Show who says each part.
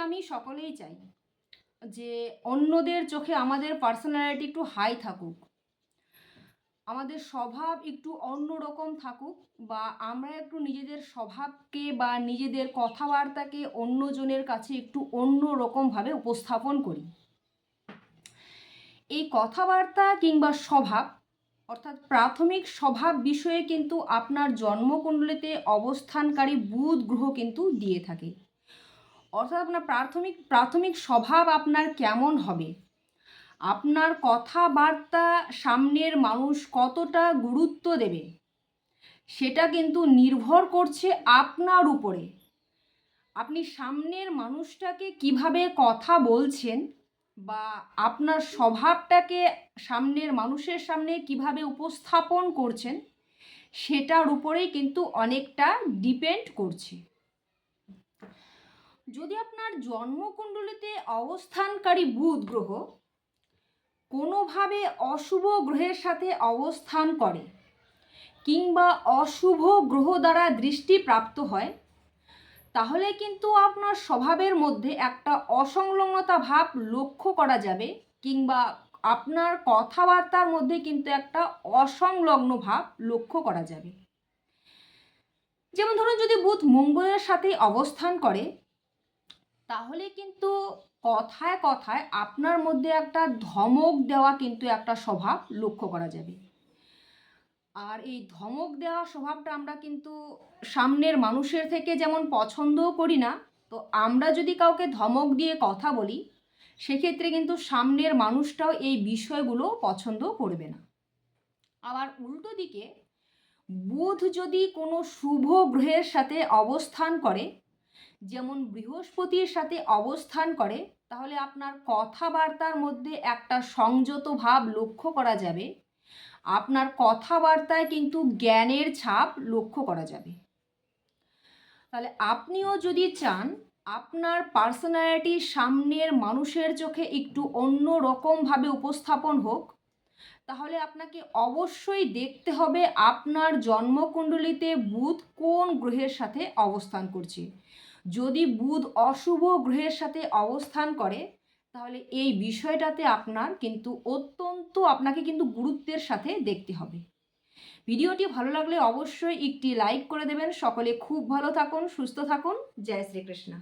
Speaker 1: আমি সকলেই চাই যে অন্যদের চোখে আমাদের পার্সোনালিটি একটু হাই থাকুক, আমাদের স্বভাব একটু অন্যরকম থাকুক, বা আমরা একটু নিজেদের স্বভাবকে বা নিজেদের কথাবার্তাকে অন্যজনের কাছে একটু অন্যরকমভাবে উপস্থাপন করি। এই কথাবার্তা কিংবা স্বভাব অর্থাৎ প্রাথমিক স্বভাব বিষয়ে কিন্তু আপনার জন্মকুণ্ডলিতে অবস্থানকারী বুধ গ্রহ কিন্তু দিয়ে থাকে। অর্থাৎ আপনার প্রাথমিক স্বভাব আপনার কেমন হবে, আপনার কথাবার্তা সামনের মানুষ কতটা গুরুত্ব দেবে, সেটা কিন্তু নির্ভর করছে আপনার উপরে। আপনি সামনের মানুষটাকে কিভাবে কথা বলছেন বা আপনার স্বভাবটাকে সামনের মানুষের সামনে কিভাবে উপস্থাপন করছেন, সেটার উপরেই কিন্তু অনেকটা ডিপেন্ড করছে। যদি আপনার জন্মকুণ্ডলিতে অবস্থানকারী বুধ গ্রহ কোনোভাবে অশুভ গ্রহের সাথে অবস্থান করে কিংবা অশুভ গ্রহ দ্বারা দৃষ্টিপ্রাপ্ত হয়, তাহলে কিন্তু আপনার স্বভাবের মধ্যে একটা অসংলগ্নতা ভাব লক্ষ্য করা যাবে, কিংবা আপনার কথাবার্তার মধ্যে কিন্তু একটা অসংলগ্ন ভাব লক্ষ্য করা যাবে। যেমন ধরুন, যদি বুধ মঙ্গলের সাথে অবস্থান করে, তাহলে কিন্তু কথায় কথায় আপনার মধ্যে একটা ধমক দেওয়া কিন্তু একটা স্বভাব লক্ষ্য করা যাবে। আর এই ধমক দেওয়া স্বভাবটা আমরা কিন্তু সামনের মানুষের থেকে যেমন পছন্দও করি না, তো আমরা যদি কাউকে ধমক দিয়ে কথা বলি, সেক্ষেত্রে কিন্তু সামনের মানুষটাও এই বিষয়গুলো পছন্দ করবে না। আবার উল্টো দিকে বুধ যদি কোনো শুভ গ্রহের সাথে অবস্থান করে, যেমন বৃহস্পতির সাথে অবস্থান করে, তাহলে আপনার কথাবার্তার মধ্যে একটা সংযত ভাব লক্ষ্য করা যাবে, আপনার কথাবার্তায় কিন্তু জ্ঞানের ছাপ লক্ষ্য করা যাবে। তাহলে আপনিও যদি চান আপনার পার্সোনালিটি সামনের মানুষের চোখে একটু অন্য রকমভাবে উপস্থাপন হোক, তাহলে আপনাকে অবশ্যই দেখতে হবে আপনার জন্মকুণ্ডলিতে বুধ কোন গ্রহের সাথে অবস্থান করছে। যদি বুধ অশুভ গ্রহের সাথে অবস্থান করে, তাহলে এই বিষয়টাতে আপনাকে কিন্তু গুরুত্বের সাথে দেখতে হবে। ভিডিওটি ভালো লাগলে অবশ্যই একটি লাইক করে দেবেন। সকলে খুব ভালো থাকুন, সুস্থ থাকুন। জয় শ্রীকৃষ্ণ।